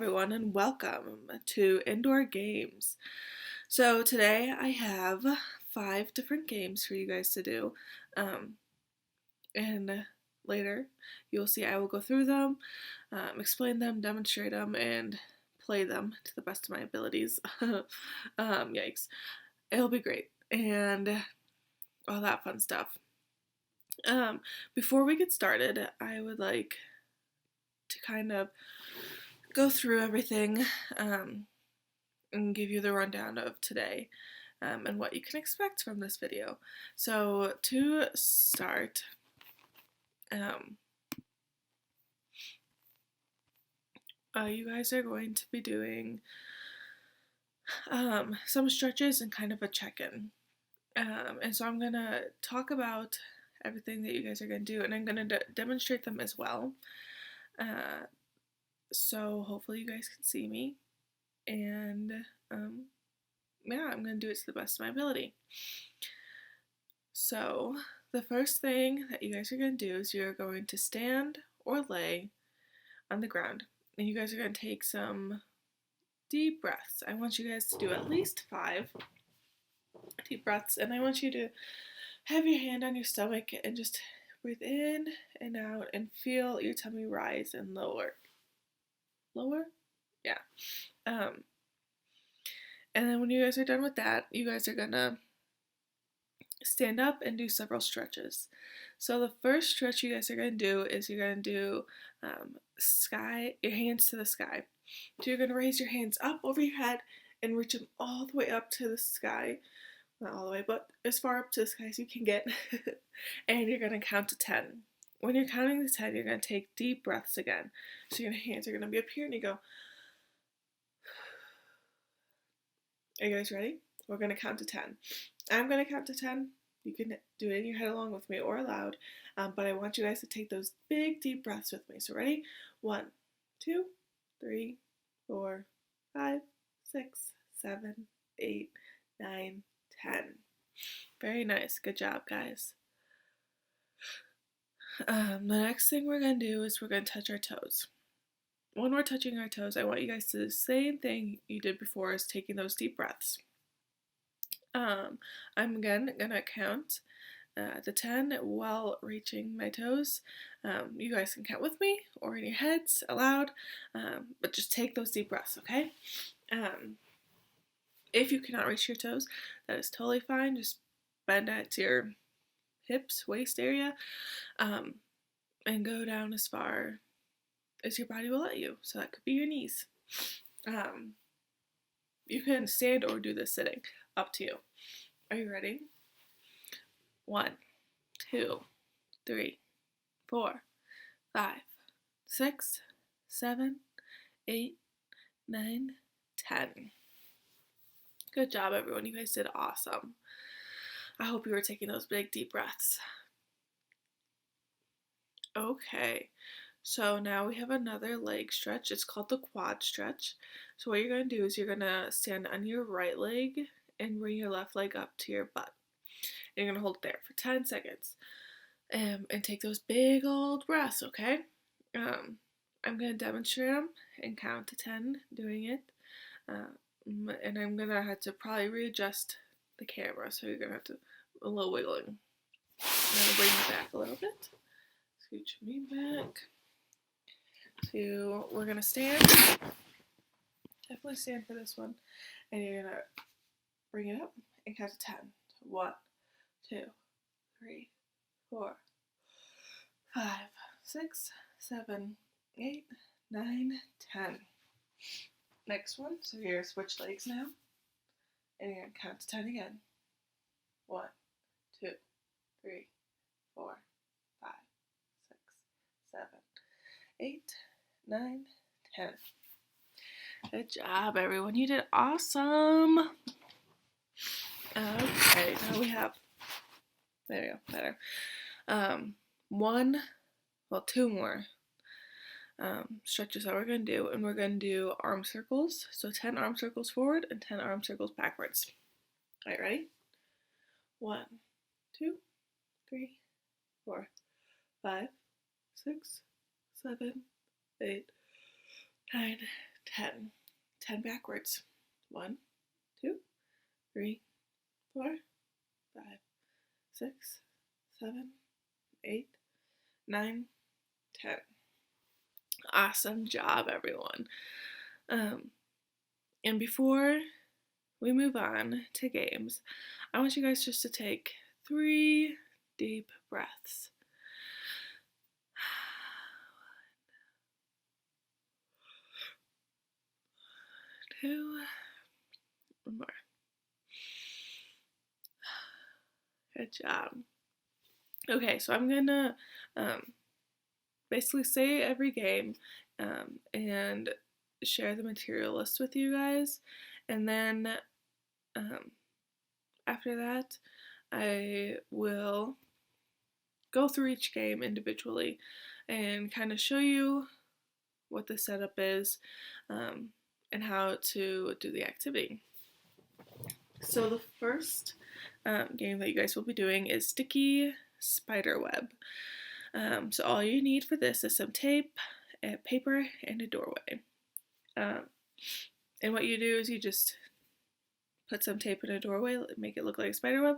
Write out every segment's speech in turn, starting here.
everyone, and welcome to Indoor Games. So today I have 5 different games for you guys to do, and later you'll see I will go through them, explain them, demonstrate them, and play them to the best of my abilities. Yikes. It'll be great, and all that fun stuff. Before we get started, I would like to kind of go through everything and give you the rundown of today and what you can expect from this video. So to start, you guys are going to be doing some stretches and kind of a check-in. And so I'm going to talk about everything that you guys are going to do, and I'm going to demonstrate them as well. So hopefully you guys can see me, and yeah, I'm going to do it to the best of my ability. So the first thing that you guys are going to do is you're going to stand or lay on the ground, and you guys are going to take some deep breaths. I want you guys to do at least 5 deep breaths, and I want you to have your hand on your stomach and just breathe in and out and feel your tummy rise and lower. Lower? Yeah. And then when you guys are done with that, you guys are gonna stand up and do several stretches. So the first stretch you guys are gonna do is you're gonna do your hands to the sky. So you're gonna raise your hands up over your head and reach them all the way up to the sky. Not all the way, but as far up to the sky as you can get. And you're gonna count to 10. When you're counting to 10, you're going to take deep breaths again. So your hands are going to be up here and you go. Are you guys ready? We're going to count to 10. I'm going to count to 10. You can do it in your head along with me or aloud. But I want you guys to take those big deep breaths with me. So ready? 1, 2, 3, 4, 5, 6, 7, 8, 9, 10. Very nice. Good job, guys. The next thing we're going to do is we're going to touch our toes. When we're touching our toes, I want you guys to do the same thing you did before as taking those deep breaths. I'm again going to count to 10 while reaching my toes. You guys can count with me or in your heads aloud, but just take those deep breaths, okay? If you cannot reach your toes, that is totally fine. Just bend at your hips, waist area, and go down as far as your body will let you. So that could be your knees. You can stand or do this sitting, up to you. Are you ready? 1, 2, 3, 4, 5, 6, 7, 8, 9, 10. Good job, everyone. You guys did awesome. I hope you were taking those big deep breaths. Okay, so now we have another leg stretch. It's called the quad stretch. So what you're going to do is you're going to stand on your right leg and bring your left leg up to your butt. And you're going to hold it there for 10 seconds. And take those big old breaths, okay? I'm going to demonstrate them and count to 10 doing it. And I'm going to have to probably readjust the camera, so you're going to have to a little wiggling. I'm going to bring you back a little bit. Scooch me back. So we're going to stand. Definitely stand for this one. And you're going to bring it up and count to 10. 1, 2, 3, 4, 5, 6, 7, 8, 9, 10. Next one. So you're going to switch legs now. And you're going to count to 10 again. 1, 2, 3, 4, 5, 6, 7, 8, 9, 10. Good job, everyone. You did awesome. Okay, now we have, there we go, better. 2 more stretches that we're going to do, and we're going to do arm circles. So 10 arm circles forward and 10 arm circles backwards. All right, ready? 1, 2, 3, 4, 5, 6, 7, 8, 9, 10. 10 backwards. 1, 2, 3, 4, 5, 6, 7, 8, 9, 10. Awesome job, everyone. And before we move on to games, I want you guys just to take 3 deep breaths. 1, 2, 1 more. Good job. Okay, so I'm gonna basically say every game and share the material list with you guys, and then after that I will go through each game individually and kind of show you what the setup is and how to do the activity. So the first game that you guys will be doing is Sticky Spiderweb. So all you need for this is some tape, paper, and a doorway. And what you do is you just put some tape in a doorway, make it look like a spider web,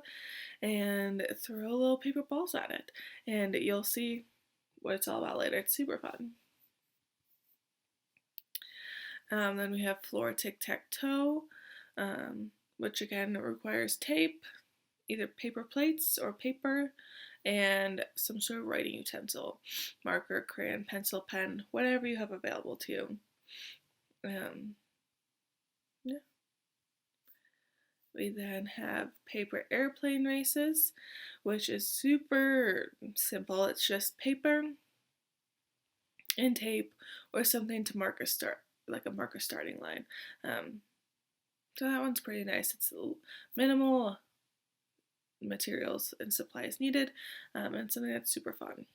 and throw little paper balls at it. And you'll see what it's all about later. It's super fun. Then we have floor Tic-Tac-Toe, which again requires tape, either paper plates or paper, and some sort of writing utensil, marker, crayon, pencil, pen, whatever you have available to you. Yeah. We then have paper airplane races, which is super simple. It's just paper and tape or something to mark a start, like a marker starting line. So that one's pretty nice. It's minimal materials and supplies needed, and something that's super fun.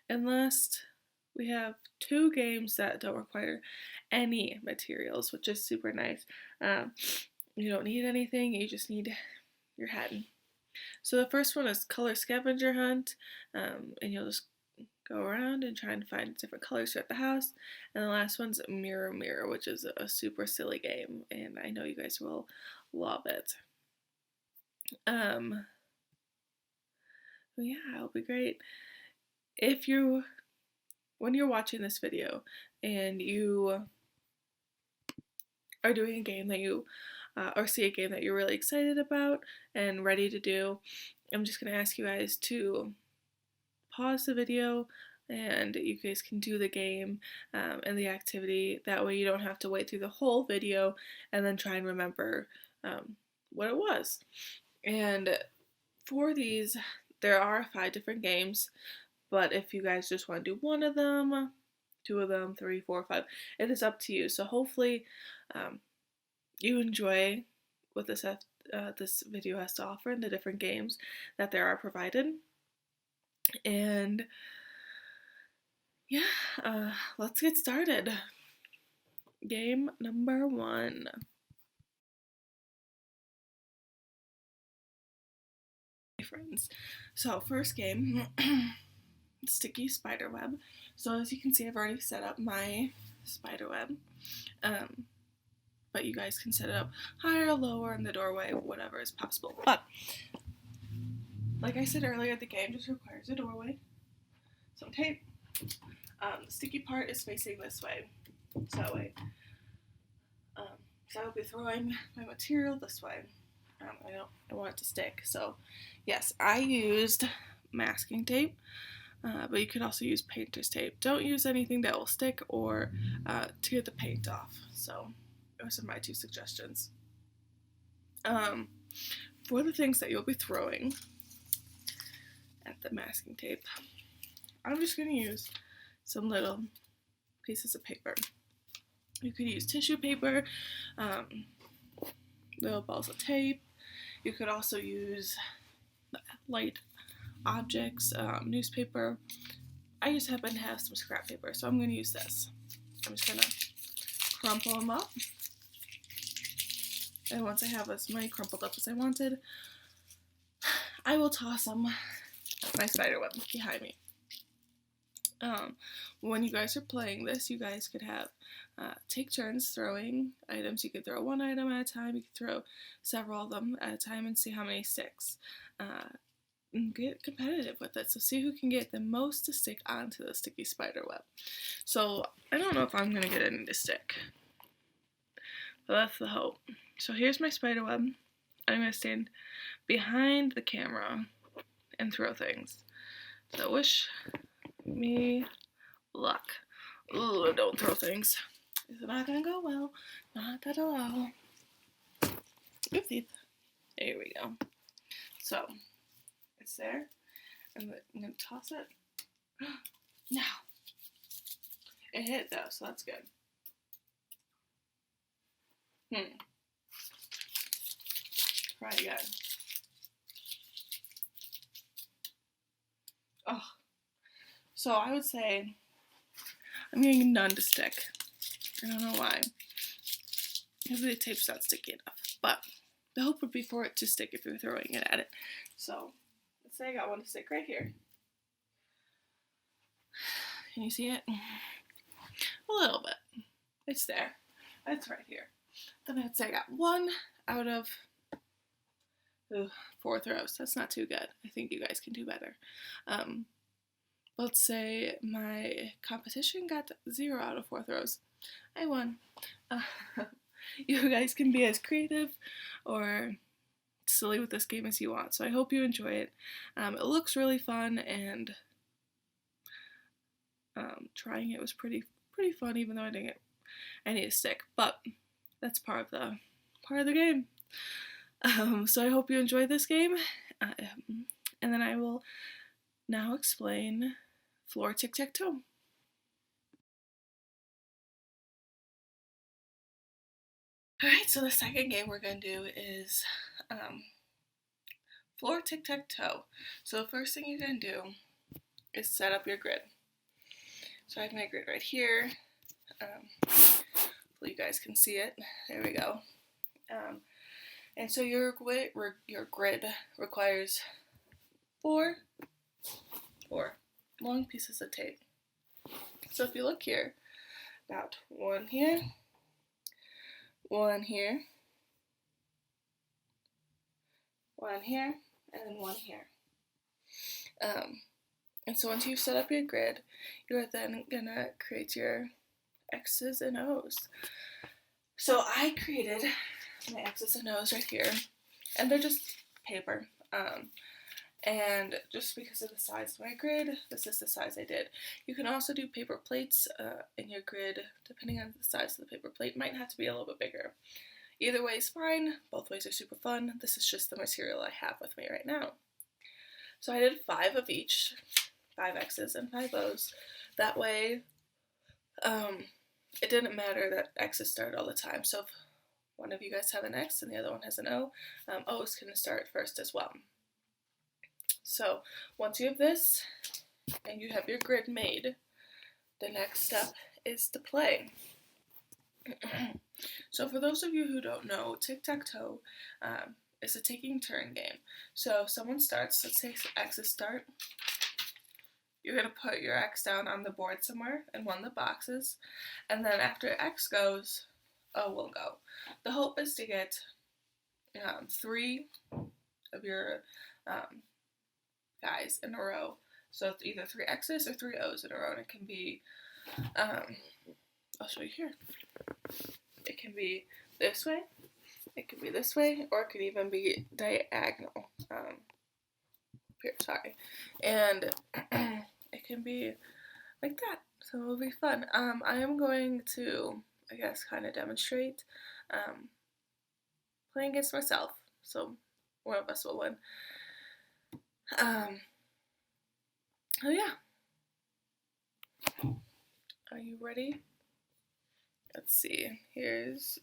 And last, we have 2 games that don't require any materials, which is super nice. You don't need anything, you just need your head. So the first one is Color Scavenger Hunt, and you'll just go around and try and find different colors throughout the house. And the last one's Mirror Mirror, which is a super silly game, and I know you guys will love it. Yeah, it'll be great. When you're watching this video and you are doing a game that you, or see a game that you're really excited about and ready to do, I'm just going to ask you guys to pause the video and you guys can do the game and the activity. That way you don't have to wait through the whole video and then try and remember what it was. And for these, there are 5 different games, but if you guys just want to do one of them, 2 of them, 3, 4, 5, it is up to you. So hopefully you enjoy what this video has to offer and the different games that there are provided. And yeah, let's get started. Game number 1. Friends. So first game, Sticky Spiderweb. So as you can see, I've already set up my spiderweb. But you guys can set it up higher, lower, in the doorway, whatever is possible. But like I said earlier, the game just requires a doorway, some tape. The sticky part is facing this way, so that way. So I will be throwing my material this way. I want it to stick. So yes, I used masking tape, but you could also use painter's tape. Don't use anything that will stick or to get the paint off. So those are my 2 suggestions. For the things that you'll be throwing at the masking tape, I'm just going to use some little pieces of paper. You could use tissue paper, little balls of tape. You could also use light objects, newspaper. I just happen to have some scrap paper, so I'm going to use this. I'm just going to crumple them up. And once I have as many crumpled up as I wanted, I will toss them my spider web behind me. Um, when you guys are playing this, you guys could have take turns throwing items. You could throw one item at a time. You could throw several of them at a time and see how many sticks. And get competitive with it. So see who can get the most to stick onto the sticky spider web. So I don't know if I'm going to get any to stick, but that's the hope. So here's my spider web. I'm going to stand behind the camera and throw things. So wish me luck. Ooh, don't throw things. It's not going to go well. Not at all. Oopsies. There we go. So it's there. And I'm going to toss it. Now. It hit though, so that's good. Try again. Oh. So I would say I'm getting none to stick. I don't know why. Maybe the tape's not sticky enough. But the hope would be for it to stick if you're throwing it at it. So let's say I got one to stick right here. Can you see it? A little bit. It's there. It's right here. Then I'd say I got one out of 4 throws. That's not too good. I think you guys can do better. Let's say my competition got 0 out of 4 throws. I won. You guys can be as creative or silly with this game as you want. So I hope you enjoy it. It looks really fun, and trying it was pretty fun, even though I didn't get any to stick. But that's part of the game. So I hope you enjoy this game, and then I will now explain floor tic-tac-toe. Alright, so the second game we're going to do is floor tic-tac-toe. So the first thing you're going to do is set up your grid. So I have my grid right here. So you guys can see it. There we go. And so your grid requires 4 long pieces of tape. So if you look here, about 1 here, 1 here, 1 here, and then 1 here. And so once you've set up your grid, you're then gonna create your X's and O's. So I created my X's and O's right here, and they're just paper. And just because of the size of my grid, this is the size I did. You can also do paper plates in your grid, depending on the size of the paper plate. It might have to be a little bit bigger. Either way is fine. Both ways are super fun. This is just the material I have with me right now. So I did 5 of each, 5 X's and 5 O's. That way, it didn't matter that X's started all the time. So if one of you guys have an X and the other one has an O, O's can start first as well. So once you have this and you have your grid made, the next step is to play. So for those of you who don't know, tic-tac-toe is a taking turn game. So if someone starts, let's say X's start, you're going to put your X down on the board somewhere in one of the boxes, and then after X goes, O will go. The hope is to get 3 of your guys in a row. So it's either 3 X's or 3 O's in a row, and it can be, I'll show you here. It can be this way, it could be this way, or it could even be diagonal. Here, sorry. And it can be like that, so it'll be fun. I am going to, I guess, kind of demonstrate playing against myself, so one of us will win. Oh yeah. Are you ready? Let's see. Here's.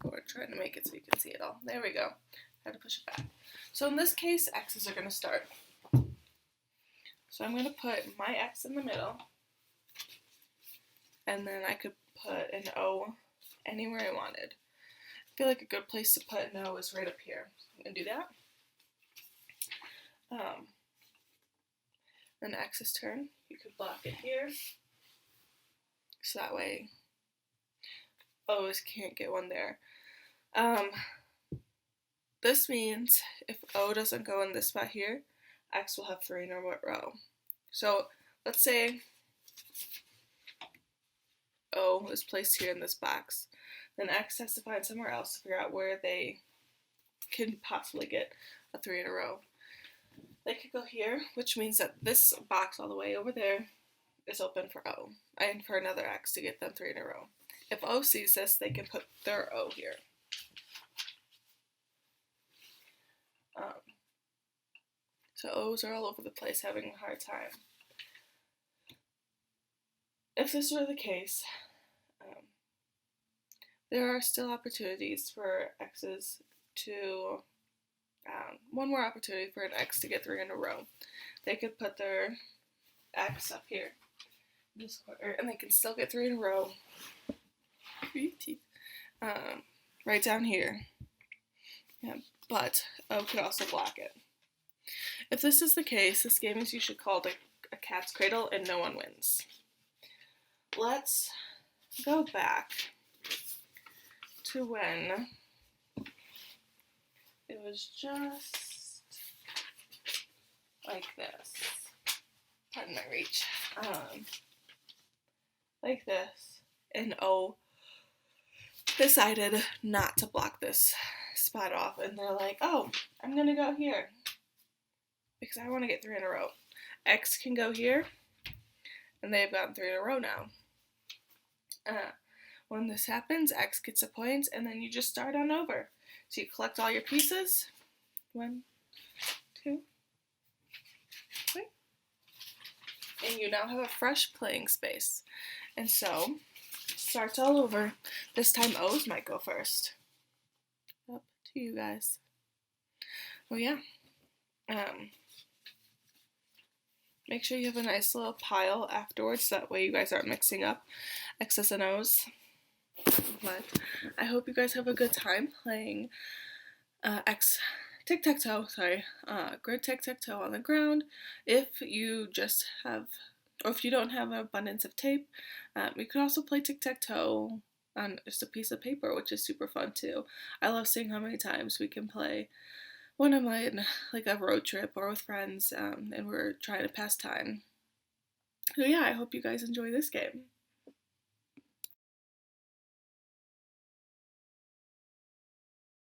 We're trying to make it so you can see it all. There we go. I had to push it back. So in this case, X's are going to start. So I'm going to put my X in the middle. And then I could put an O anywhere I wanted. I feel like a good place to put an O is right up here. I'm going to do that. Then X's turn, you could block it here, so that way O's can't get one there. This means if O doesn't go in this spot here, X will have 3 in a row. So let's say O is placed here in this box. Then X has to find somewhere else to figure out where they can possibly get a 3 in a row. They could go here, which means that this box all the way over there is open for O, and for another X to get them 3 in a row. If O sees this, they can put their O here. So O's are all over the place having a hard time. If this were the case, there are still opportunities for X's to, one more opportunity for an X to get 3 in a row. They could put their X up here, this corner, and they can still get 3 in a row. Right down here. Yeah, but O could also block it. If this is the case, this game is usually called a cat's cradle, and no one wins. Let's go back to when it was just like this. Pardon my reach. Like this, and O decided not to block this spot off, and they're like, oh, I'm gonna go here because I want to get 3 in a row. X can go here, and they've gotten 3 in a row now. When this happens, X gets a point, and then you just start on over. So you collect all your pieces. 1, 2, 3. And you now have a fresh playing space. And so, starts all over. This time O's might go first. Up to you guys. Well, yeah. Make sure you have a nice little pile afterwards, so that way you guys aren't mixing up X's and O's. But I hope you guys have a good time playing Tic-Tac-Toe, grid Tic-Tac-Toe on the ground. If you just have, or if you don't have an abundance of tape, you could also play Tic-Tac-Toe on just a piece of paper, which is super fun too. I love seeing how many times we can play when I'm on like a road trip or with friends, and we're trying to pass time. So yeah, I hope you guys enjoy this game.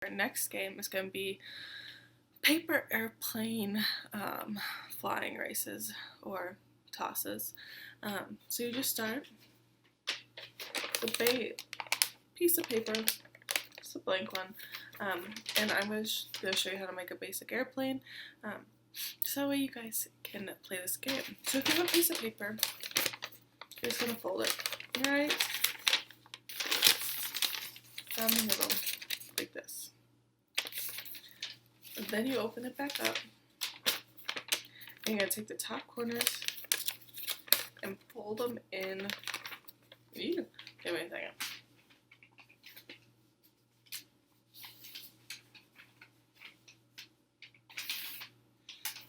Our next game is going to be paper airplane flying races or tosses. So you just start with a piece of paper, just a blank one, and I'm going to show you how to make a basic airplane, so that way you guys can play this game. So if you have a piece of paper, you're just going to fold it right down the middle, like this. And then you open it back up, and you're going to take the top corners and fold them in. Give me a second.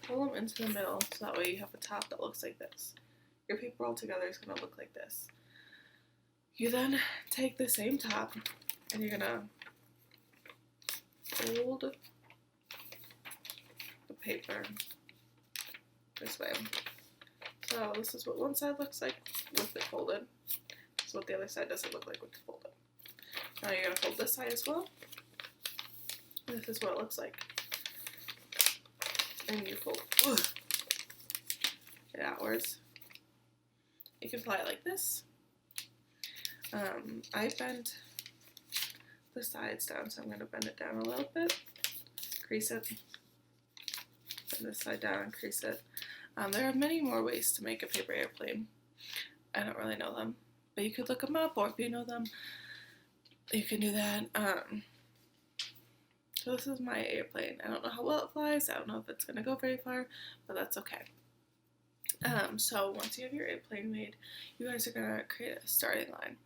Pull them into the middle, so that way you have a top that looks like this. Your paper all together is going to look like this. You then take the same top, and you're going to fold the paper this way. So this is what one side looks like with it folded. This is what the other side doesn't look like with it folded. Now you're going to fold this side as well. This is what it looks like. And you fold it outwards. You can fly it like this. I bent the sides down, so I'm going to bend it down a little bit. Crease it. Bend this side down and crease it. There are many more ways to make a paper airplane. I don't really know them, but you could look them up, or if you know them, you can do that. So this is my airplane. I don't know how well it flies. I don't know if it's going to go very far, but that's okay. So once you have your airplane made, you guys are going to create a starting line.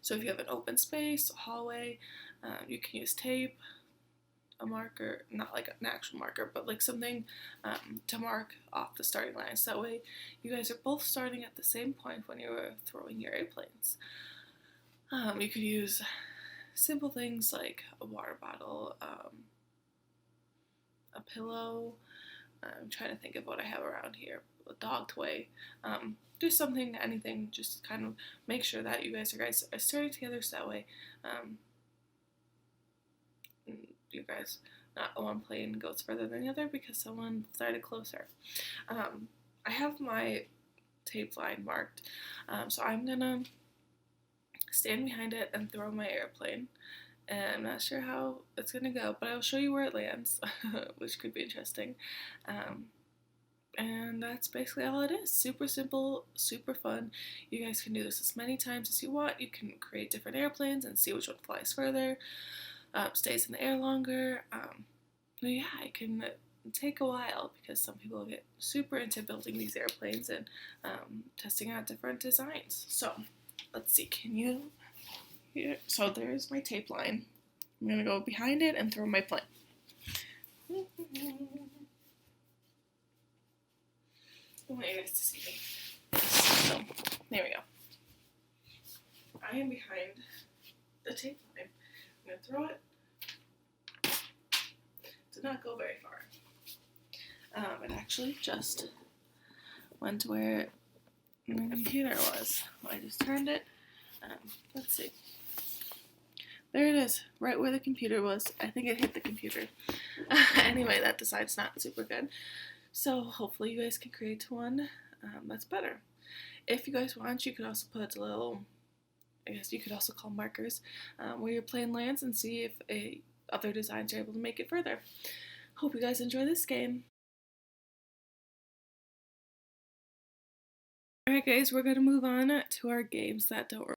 So if you have an open space, a hallway, you can use tape, a marker, not like an actual marker, but like something to mark off the starting line. So that way you guys are both starting at the same point when you're throwing your airplanes. You could use simple things like a water bottle, a pillow. I'm trying to think of what I have around here. A dog toy. Do something, anything, just kind of make sure that you guys are starting together so that way you guys, not one plane goes further than the other because someone started closer. I have my tape line marked, so I'm gonna stand behind it and throw my airplane. And I'm not sure how it's gonna go, but I'll show you where it lands, which could be interesting. And that's basically all it is. Super simple, super fun. You guys can do this as many times as you want. You can create different airplanes and see which one flies further, stays in the air longer. But yeah, it can take a while because some people get super into building these airplanes and testing out different designs. So let's see, can you hear? So there's my tape line. I'm gonna go behind it and throw my plane. I want you guys to see me. So, there we go. I am behind the tape line. I'm going to throw it. Did not go very far. It actually just went where the computer was. I just turned it. Let's see. There it is, right where the computer was. I think it hit the computer. Anyway, that design's not super good. So hopefully you guys can create one that's better. If you guys want, you could also put a little, I guess you could also call markers, where your plane lands and see if other designs are able to make it further. Hope you guys enjoy this game. Alright guys, we're going to move on to our games that don't